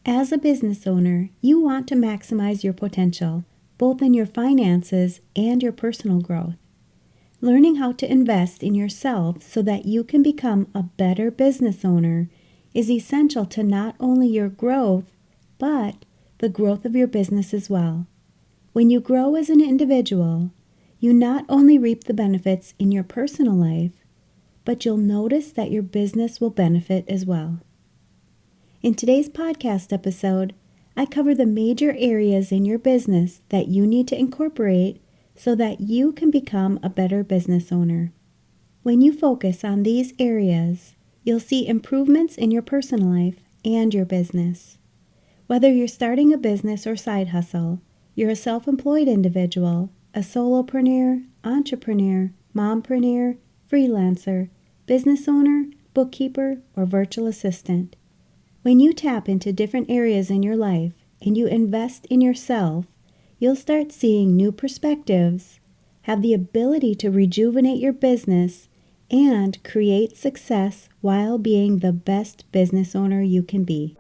As a business owner, you want to maximize your potential, both in your finances and your personal growth. Learning how to invest in yourself so that you can become a better business owner is essential to not only your growth, but the growth of your business as well. When you grow as an individual, you not only reap the benefits in your personal life, but you'll notice that your business will benefit as well. In today's podcast episode, I cover the major areas in your business that you need to incorporate so that you can become a better business owner. When you focus on these areas, you'll see improvements in your personal life and your business. Whether you're starting a business or side hustle, you're a self-employed individual, a solopreneur, entrepreneur, mompreneur, freelancer, business owner, bookkeeper, or virtual assistant. When you tap into different areas in your life and you invest in yourself, you'll start seeing new perspectives, have the ability to rejuvenate your business, and create success while being the best business owner you can be.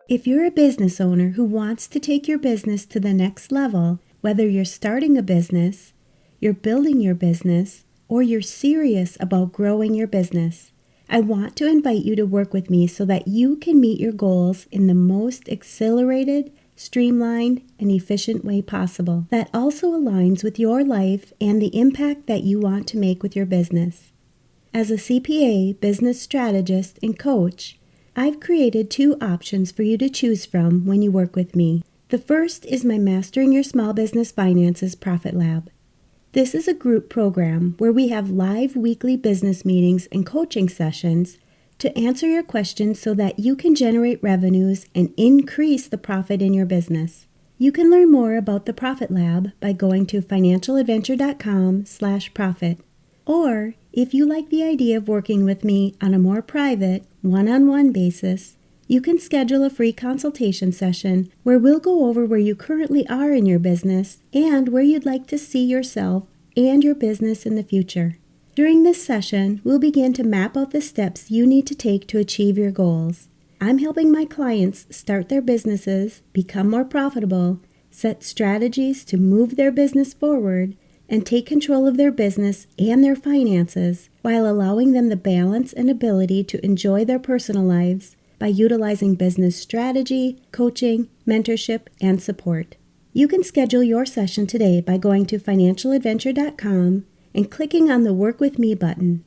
If you're a business owner who wants to take your business to the next level, whether you're starting a business, you're building your business, or you're serious about growing your business, I want to invite you to work with me so that you can meet your goals in the most accelerated, streamlined, and efficient way possible that also aligns with your life and the impact that you want to make with your business. As a CPA, business strategist, and coach, I've created 2 options for you to choose from when you work with me. The first is my Mastering Your Small Business Finances Profit Lab. This is a group program where we have live weekly business meetings and coaching sessions to answer your questions so that you can generate revenues and increase the profit in your business. You can learn more about the Profit Lab by going to financialadventure.com/profit. Or, if you like the idea of working with me on a more private, one-on-one basis, you can schedule a free consultation session where we'll go over where you currently are in your business and where you'd like to see yourself and your business in the future. During this session, we'll begin to map out the steps you need to take to achieve your goals. I'm helping my clients start their businesses, become more profitable, set strategies to move their business forward, and take control of their business and their finances while allowing them the balance and ability to enjoy their personal lives by utilizing business strategy, coaching, mentorship, and support. You can schedule your session today by going to financialadventure.com and clicking on the Work With Me button.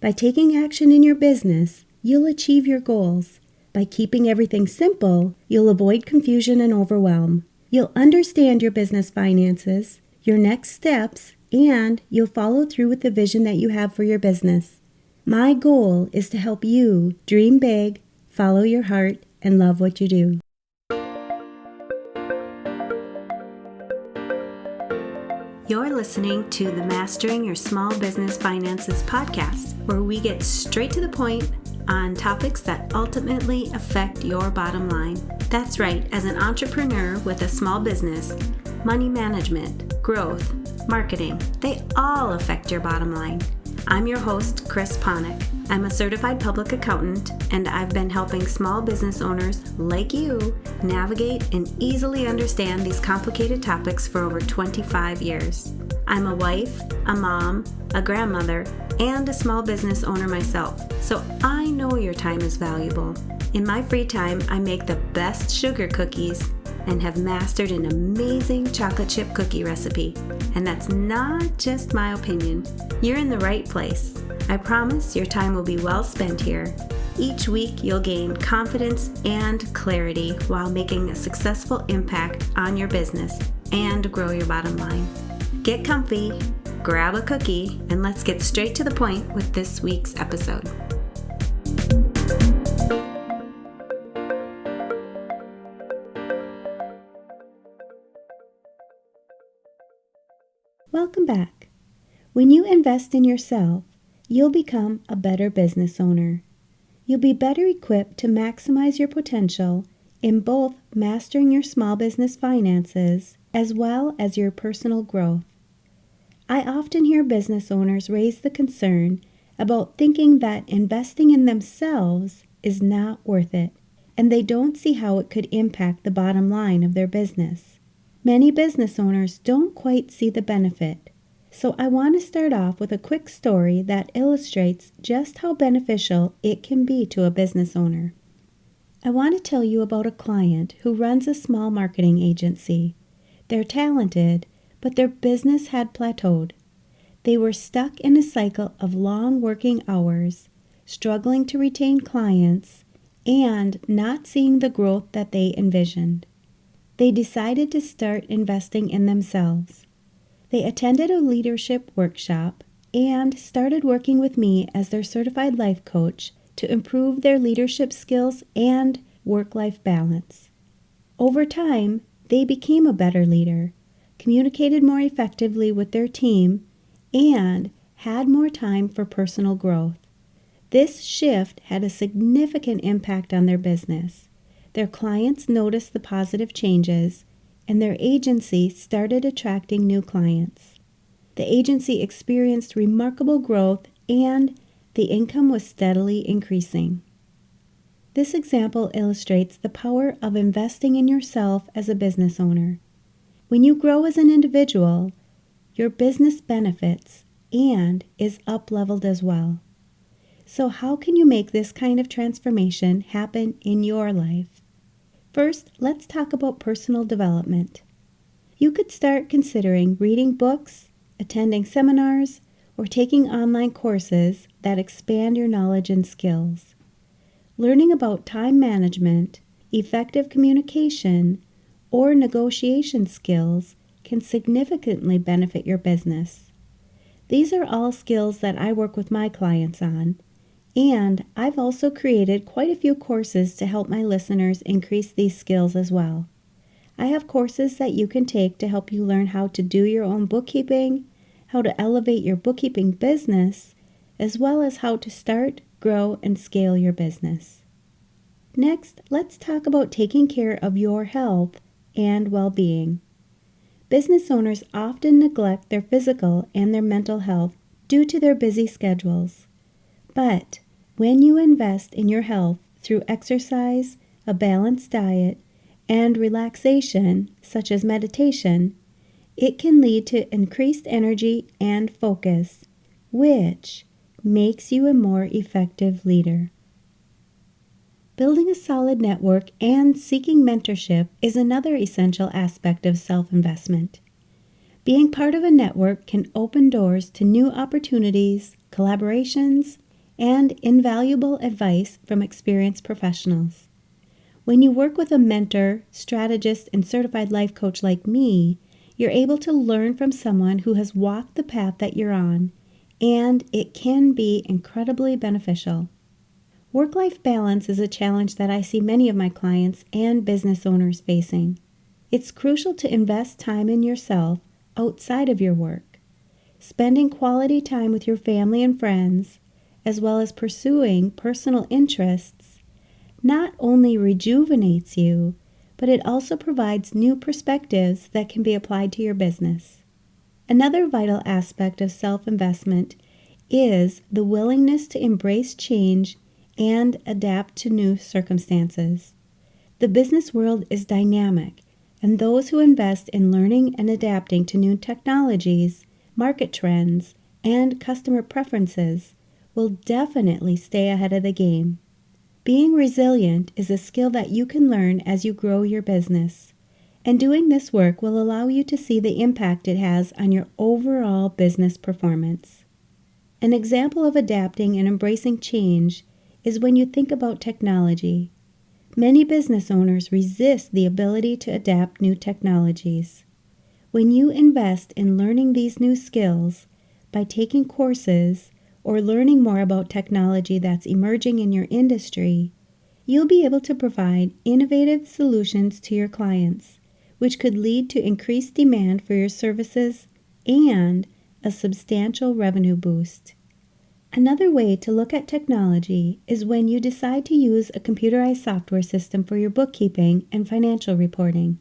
By taking action in your business, you'll achieve your goals. By keeping everything simple, you'll avoid confusion and overwhelm. You'll understand your business finances, your next steps, and you'll follow through with the vision that you have for your business. My goal is to help you dream big, follow your heart, and love what you do. You're listening to the Mastering Your Small Business Finances podcast, where we get straight to the point on topics that ultimately affect your bottom line. That's right, as an entrepreneur with a small business, money management, growth, marketing, they all affect your bottom line. I'm your host, Chris Ponick. I'm a certified public accountant, and I've been helping small business owners like you navigate and easily understand these complicated topics for over 25 years. I'm a wife, a mom, a grandmother, and a small business owner myself, so I know your time is valuable. In my free time, I make the best sugar cookies and have mastered an amazing chocolate chip cookie recipe. And that's not just my opinion. You're in the right place. I promise your time will be well spent here. Each week, you'll gain confidence and clarity while making a successful impact on your business and grow your bottom line. Get comfy, grab a cookie, and let's get straight to the point with this week's episode. Welcome back. When you invest in yourself, you'll become a better business owner. You'll be better equipped to maximize your potential in both mastering your small business finances as well as your personal growth. I often hear business owners raise the concern about thinking that investing in themselves is not worth it, and they don't see how it could impact the bottom line of their business. Many business owners don't quite see the benefit. So I want to start off with a quick story that illustrates just how beneficial it can be to a business owner. I want to tell you about a client who runs a small marketing agency. They're talented, but their business had plateaued. They were stuck in a cycle of long working hours, struggling to retain clients, and not seeing the growth that they envisioned. They decided to start investing in themselves. They attended a leadership workshop and started working with me as their certified life coach to improve their leadership skills and work-life balance. Over time, they became a better leader, communicated more effectively with their team, and had more time for personal growth. This shift had a significant impact on their business. Their clients noticed the positive changes, and their agency started attracting new clients. The agency experienced remarkable growth, and the income was steadily increasing. This example illustrates the power of investing in yourself as a business owner. When you grow as an individual, your business benefits and is up-leveled as well. So how can you make this kind of transformation happen in your life? First, let's talk about personal development. You could start considering reading books, attending seminars, or taking online courses that expand your knowledge and skills. Learning about time management, effective communication, or negotiation skills can significantly benefit your business. These are all skills that I work with my clients on, and I've also created quite a few courses to help my listeners increase these skills as well. I have courses that you can take to help you learn how to do your own bookkeeping, how to elevate your bookkeeping business, as well as how to start, grow, and scale your business. Next, let's talk about taking care of your health and well-being. Business owners often neglect their physical and their mental health due to their busy schedules. But when you invest in your health through exercise, a balanced diet, and relaxation, such as meditation, it can lead to increased energy and focus, which makes you a more effective leader. Building a solid network and seeking mentorship is another essential aspect of self-investment. Being part of a network can open doors to new opportunities, collaborations, and invaluable advice from experienced professionals. When you work with a mentor, strategist, and certified life coach like me, you're able to learn from someone who has walked the path that you're on, and it can be incredibly beneficial. Work-life balance is a challenge that I see many of my clients and business owners facing. It's crucial to invest time in yourself outside of your work. Spending quality time with your family and friends, as well as pursuing personal interests, not only rejuvenates you, but it also provides new perspectives that can be applied to your business. Another vital aspect of self-investment is the willingness to embrace change and adapt to new circumstances. The business world is dynamic, and those who invest in learning and adapting to new technologies, market trends, and customer preferences will definitely stay ahead of the game. Being resilient is a skill that you can learn as you grow your business, and doing this work will allow you to see the impact it has on your overall business performance. An example of adapting and embracing change is when you think about technology. Many business owners resist the ability to adapt new technologies. When you invest in learning these new skills by taking courses or learning more about technology that's emerging in your industry, you'll be able to provide innovative solutions to your clients, which could lead to increased demand for your services and a substantial revenue boost. Another way to look at technology is when you decide to use a computerized software system for your bookkeeping and financial reporting.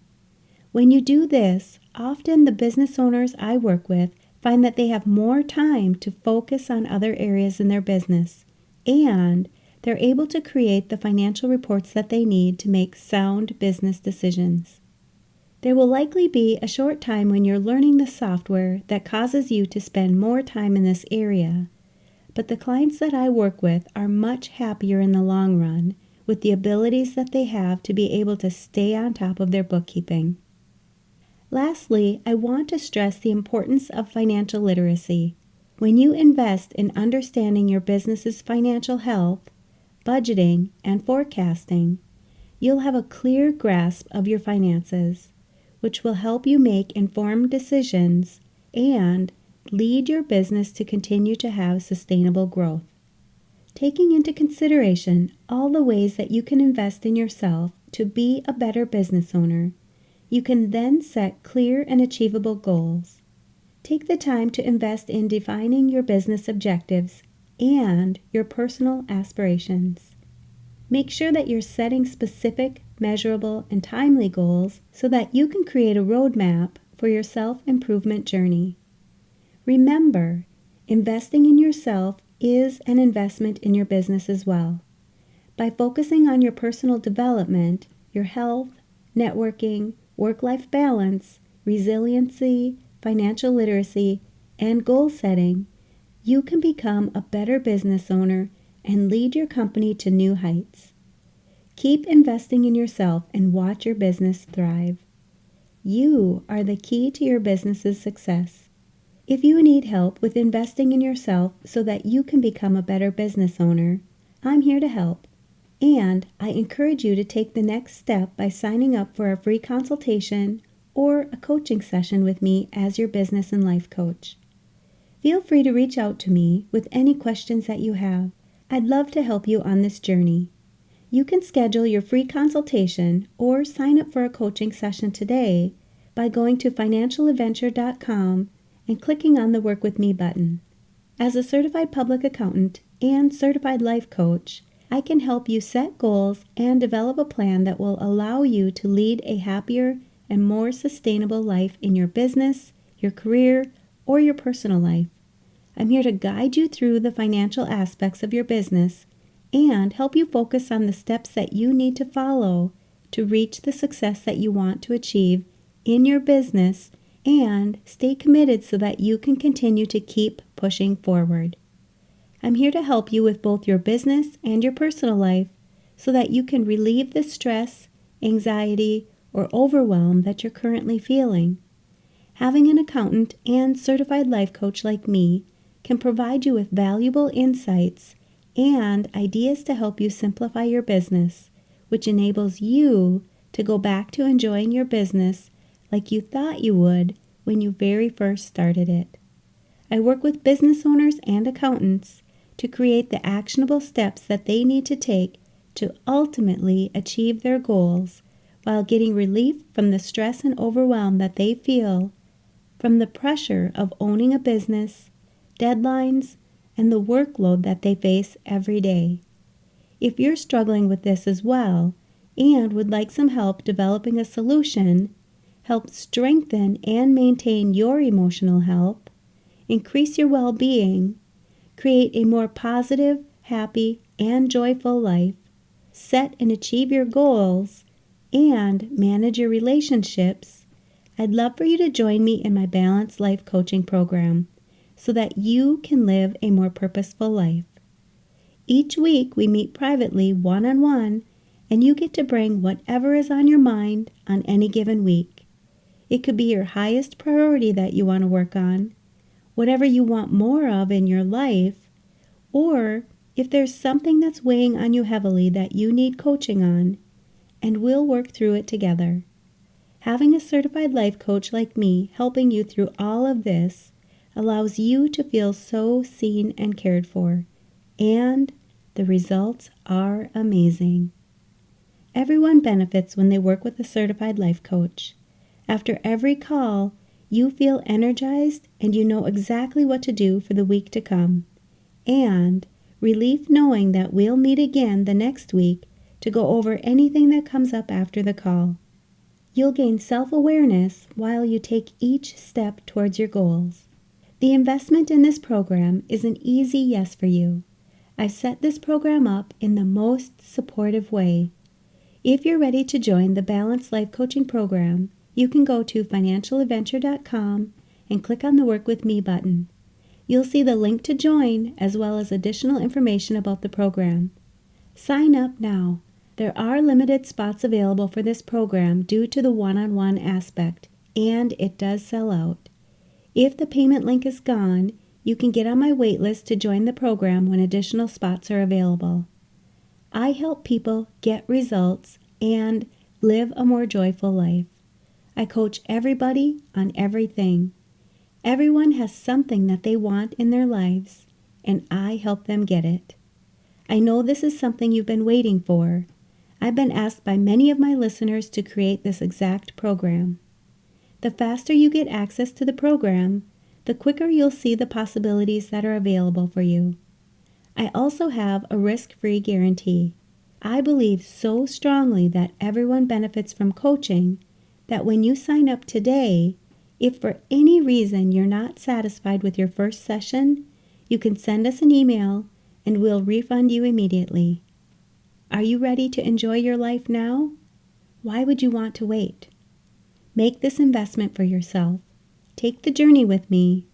When you do this, often the business owners I work with find that they have more time to focus on other areas in their business, and they're able to create the financial reports that they need to make sound business decisions. There will likely be a short time when you're learning the software that causes you to spend more time in this area, but the clients that I work with are much happier in the long run with the abilities that they have to be able to stay on top of their bookkeeping. Lastly, I want to stress the importance of financial literacy. When you invest in understanding your business's financial health, budgeting, and forecasting, you'll have a clear grasp of your finances, which will help you make informed decisions and lead your business to continue to have sustainable growth. Taking into consideration all the ways that you can invest in yourself to be a better business owner, you can then set clear and achievable goals. Take the time to invest in defining your business objectives and your personal aspirations. Make sure that you're setting specific, measurable, and timely goals so that you can create a roadmap for your self-improvement journey. Remember, investing in yourself is an investment in your business as well. By focusing on your personal development, your health, networking, work-life balance, resiliency, financial literacy, and goal setting, you can become a better business owner and lead your company to new heights. Keep investing in yourself and watch your business thrive. You are the key to your business's success. If you need help with investing in yourself so that you can become a better business owner, I'm here to help. And I encourage you to take the next step by signing up for a free consultation or a coaching session with me as your business and life coach. Feel free to reach out to me with any questions that you have. I'd love to help you on this journey. You can schedule your free consultation or sign up for a coaching session today by going to financialadventure.com and clicking on the Work With Me button. As a certified public accountant and certified life coach, I can help you set goals and develop a plan that will allow you to lead a happier and more sustainable life in your business, your career, or your personal life. I'm here to guide you through the financial aspects of your business and help you focus on the steps that you need to follow to reach the success that you want to achieve in your business and stay committed so that you can continue to keep pushing forward. I'm here to help you with both your business and your personal life so that you can relieve the stress, anxiety, or overwhelm that you're currently feeling. Having an accountant and certified life coach like me can provide you with valuable insights and ideas to help you simplify your business, which enables you to go back to enjoying your business like you thought you would when you very first started it. I work with business owners and accountants to create the actionable steps that they need to take to ultimately achieve their goals while getting relief from the stress and overwhelm that they feel from the pressure of owning a business, deadlines, and the workload that they face every day. If you're struggling with this as well and would like some help developing a solution, help strengthen and maintain your emotional health, increase your well-being, create a more positive, happy, and joyful life, set and achieve your goals, and manage your relationships, I'd love for you to join me in my Balanced Life Coaching Program so that you can live a more purposeful life. Each week we meet privately one-on-one and you get to bring whatever is on your mind on any given week. It could be your highest priority that you want to work on, whatever you want more of in your life, or if there's something that's weighing on you heavily that you need coaching on, and we'll work through it together. Having a certified life coach like me helping you through all of this allows you to feel so seen and cared for, and the results are amazing. Everyone benefits when they work with a certified life coach. After every call, you feel energized and you know exactly what to do for the week to come, and relief knowing that we'll meet again the next week to go over anything that comes up after the call. You'll gain self-awareness while you take each step towards your goals. The investment in this program is an easy yes for you. I've set this program up in the most supportive way. If you're ready to join the Balanced Life Coaching Program, you can go to financialadventure.com and click on the Work With Me button. You'll see the link to join as well as additional information about the program. Sign up now. There are limited spots available for this program due to the one-on-one aspect, and it does sell out. If the payment link is gone, you can get on my wait list to join the program when additional spots are available. I help people get results and live a more joyful life. I coach everybody on everything. Everyone has something that they want in their lives, and I help them get it. I know this is something you've been waiting for. I've been asked by many of my listeners to create this exact program. The faster you get access to the program, the quicker you'll see the possibilities that are available for you. I also have a risk-free guarantee. I believe so strongly that everyone benefits from coaching that when you sign up today, if for any reason you're not satisfied with your first session, you can send us an email and we'll refund you immediately. Are you ready to enjoy your life now? Why would you want to wait? Make this investment for yourself. Take the journey with me.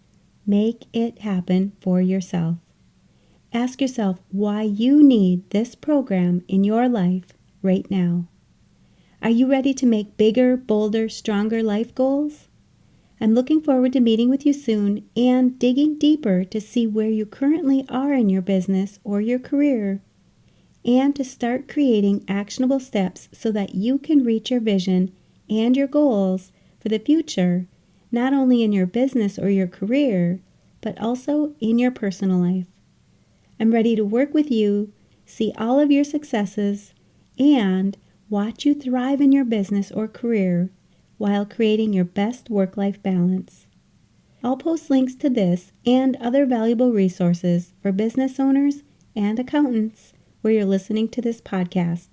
Make it happen for yourself. Ask yourself why you need this program in your life right now. Are you ready to make bigger, bolder, stronger life goals? I'm looking forward to meeting with you soon and digging deeper to see where you currently are in your business or your career, and to start creating actionable steps so that you can reach your vision and your goals for the future, not only in your business or your career, but also in your personal life. I'm ready to work with you, see all of your successes, and watch you thrive in your business or career while creating your best work-life balance. I'll post links to this and other valuable resources for business owners and accountants where you're listening to this podcast.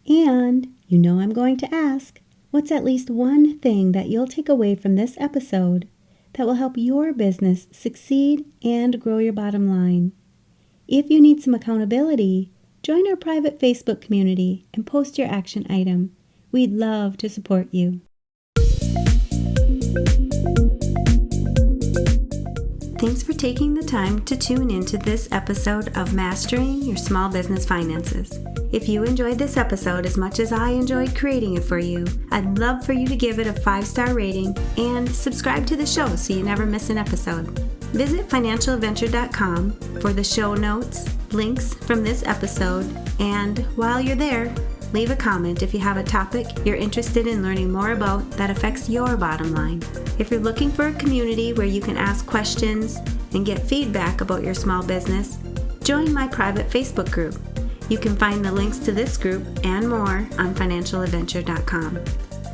And you know I'm going to ask, what's at least one thing that you'll take away from this episode that will help your business succeed and grow your bottom line? If you need some accountability, join our private Facebook community and post your action item. We'd love to support you. Thanks for taking the time to tune into this episode of Mastering Your Small Business Finances. If you enjoyed this episode as much as I enjoyed creating it for you, I'd love for you to give it a 5-star rating and subscribe to the show so you never miss an episode. Visit financialadventure.com for the show notes, links from this episode, and while you're there, leave a comment if you have a topic you're interested in learning more about that affects your bottom line. If you're looking for a community where you can ask questions and get feedback about your small business, join my private Facebook group. You can find the links to this group and more on financialadventure.com.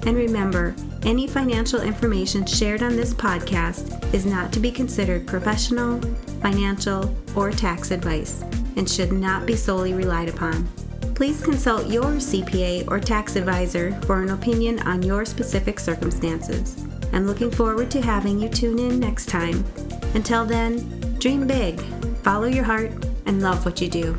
And remember, any financial information shared on this podcast is not to be considered professional, financial, or tax advice and should not be solely relied upon. Please consult your CPA or tax advisor for an opinion on your specific circumstances. I'm looking forward to having you tune in next time. Until then, dream big, follow your heart, and love what you do.